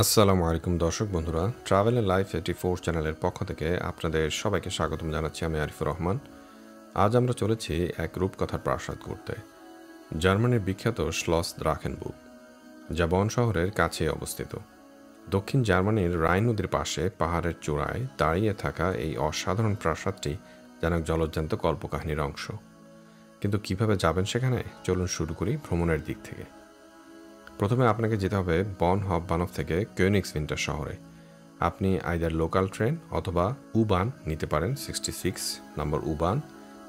আসসালামু আলাইকুম দর্শক বন্ধুরা, ট্রাভেল এন্ড লাইফ 84 চ্যানেলের পক্ষ থেকে আপনাদের সবাইকে স্বাগতম জানাচ্ছি। আমি আরিফুর রহমান। আজ আমরা চলেছি এক রূপকথার প্রাসাদ ঘুরতে, জার্মানির বিখ্যাত শ্লস দ্রাখেনবুর্গ, যা বন শহরের কাছে অবস্থিত। দক্ষিণ জার্মানির রাইন নদীর পাশে পাহাড়ের চূড়ায় দাঁড়িয়ে থাকা এই অসাধারণ প্রাসাদটি যেন এক জলজ্যান্ত কল্পকাহিনীর অংশ। কিন্তু কিভাবে যাবেন সেখানে, চলুন শুরু করি ভ্রমণের দিক থেকে। প্রথমে আপনাকে যেতে হবে বন হফবানফ থেকে কোনিগসউইন্টার শহরে। আপনি আইদার লোকাল ট্রেন অথবা উবান নিতে পারেন। 66 নম্বর উবান।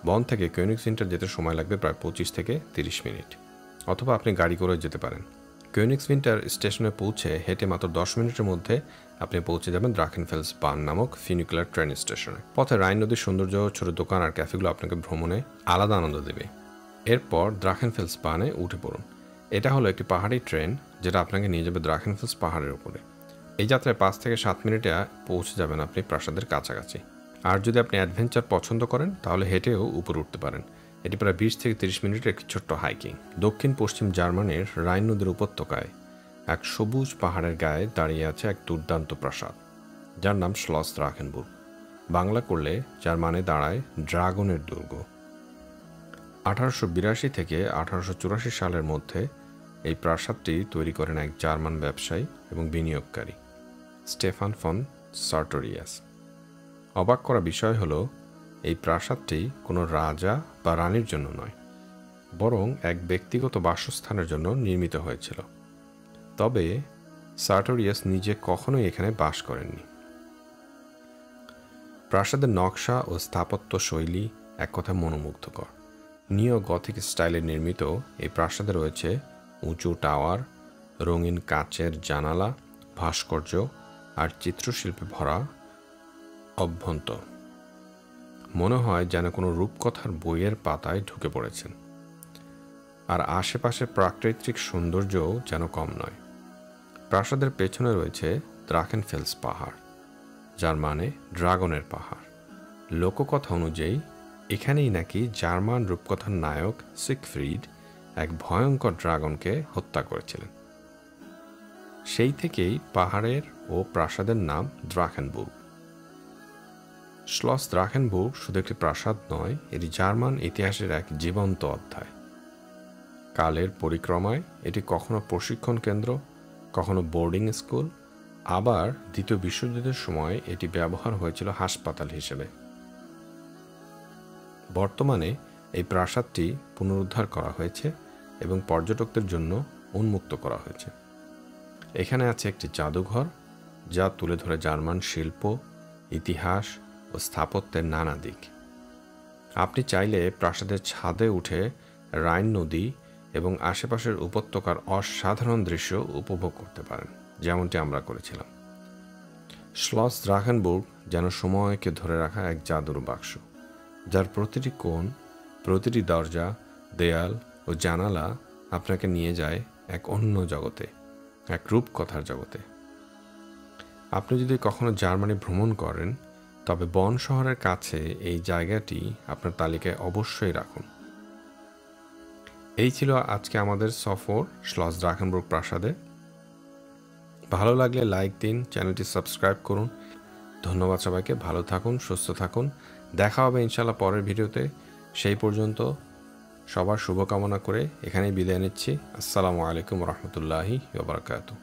বন থেকে কোনিগসউইন্টার যেতে সময় লাগবে প্রায় 25 থেকে 30 মিনিট, অথবা আপনি গাড়ি করে যেতে পারেন। কোনিগসউইন্টার স্টেশনে পৌঁছে হেঁটে মাত্র 10 মিনিটের মধ্যে আপনি পৌঁছে যাবেন দ্রাখেনফেলস বান নামক ফিনিকুলার ট্রেন স্টেশনে। পথে রাইন নদীর সৌন্দর্য, ছোট দোকান আর ক্যাফেগুলো আপনাকে ভ্রমণে আলাদা আনন্দ দেবে। এরপর দ্রাখেনফেলস বানে উঠে পড়ুন। এটা হলো একটি পাহাড়ি ট্রেন যেটা আপনাকে নিয়ে যাবে দ্রাখেনফেলস পাহাড়ের উপরে। এই যাত্রায় 5 থেকে 7 মিনিটে পৌঁছে যাবেন আপনি প্রাসাদের কাছাকাছি। আর যদি আপনি অ্যাডভেঞ্চার পছন্দ করেন তাহলে হেঁটেও উপরে উঠতে পারেন। এটি প্রায় 20 থেকে 30 মিনিটের একটি ছোট্ট হাইকিং। দক্ষিণ পশ্চিম জার্মানির রাইন নদীর উপত্যকায় এক সবুজ পাহাড়ের গায়ে দাঁড়িয়ে আছে এক দুর্দান্ত প্রাসাদ, যার নাম শ্লস দ্রাখেনবুর্গ। বাংলা করলে যার মানে দাঁড়ায় ড্রাগনের দুর্গ। 1882 থেকে 1884 সালের মধ্যে এই প্রাসাদটি তৈরি করেন এক জার্মান ব্যবসায়ী এবং বিনিয়োগকারী, স্টেফান ফন সার্টোরিয়াস। অবাক করা বিষয় হলো, এই প্রাসাদটি কোনো রাজা বা রানীর জন্য নয়, বরং এক ব্যক্তিগত বাসস্থানের জন্য নির্মিত হয়েছিল। তবে সার্টোরিয়াস নিজে কখনোই এখানে বাস করেননি। প্রাসাদের নকশা ও স্থাপত্য শৈলী এক কথায় মনোমুগ্ধকর। নিও গথিক স্টাইলে নির্মিত এই প্রাসাদে রয়েছে উঁচু টাওয়ার, রঙিন কাচের জানালা, ভাস্কর্য আর চিত্রশিল্পে ভরা অভ্যন্তর। মনে হয় যেন কোনো রূপকথার বইয়ের পাতায় ঢুকে পড়েছেন। আর আশেপাশের প্রাকৃতিক সৌন্দর্যও যেন কম নয়। প্রাসাদের পেছনে রয়েছে দ্রাখেনফেলস পাহাড়, যার মানে ড্রাগনের পাহাড়। লোককথা অনুযায়ী এখানেই নাকি জার্মান রূপকথার নায়ক সিগফ্রিড এক ভয়ঙ্কর ড্রাগনকে হত্যা করেছিলেন। সেই থেকেই পাহাড়ের ও প্রাসাদের নাম দ্রাখেনবুর্গ। শ্লস দ্রাখেনবুর্গ শুধু একটি প্রাসাদ নয়, এটি জার্মান ইতিহাসের এক জীবন্ত অধ্যায়। কালের পরিক্রমায় এটি কখনো প্রশিক্ষণ কেন্দ্র, কখনো বোর্ডিং স্কুল, আবার দ্বিতীয় বিশ্বযুদ্ধের সময় এটি ব্যবহার হয়েছিল হাসপাতাল হিসেবে। বর্তমানে এই প্রাসাদটি পুনরুদ্ধার করা হয়েছে এবং পর্যটকদের জন্য উন্মুক্ত করা হয়েছে। এখানে আছে একটি জাদুঘর, যা তুলে ধরে জার্মান শিল্প, ইতিহাস ও স্থাপত্যের নানা দিক। আপনি চাইলে প্রাসাদের ছাদে উঠে রাইন নদী এবং আশেপাশের উপত্যকার অসাধারণ দৃশ্য উপভোগ করতে পারেন, যেমনটি আমরা করেছিলাম। শ্লস দ্রাখেনবুর্গ যেন সময়কে ধরে রাখা এক জাদুর বাক্স, যার প্রতিটি কোণ, প্রতিটি দরজা, দেয়াল ও জানালা আপনাকে নিয়ে যায় এক অন্য জগতে, এক রূপকথার জগতে। আপনি যদি কখনো জার্মানি ভ্রমণ করেন, তবে বন শহরের কাছে এই জায়গাটি আপনার তালিকায় অবশ্যই রাখুন। এই ছিল আজকে আমাদের সফর শ্লস দ্রাখেনবুর্গ প্রাসাদে। ভালো লাগলে লাইক দিন, চ্যানেলটি সাবস্ক্রাইব করুন। ধন্যবাদ সবাইকে। ভালো থাকুন, সুস্থ থাকুন। দেখা হবে ইনশাল্লাহ পরের ভিডিওতে। সেই পর্যন্ত সবার শুভকামনা করে এখানেই বিদায় নিচ্ছি। আসসালামু আলাইকুম রহমতুল্লাহি ওয়া বারাকাতুহু।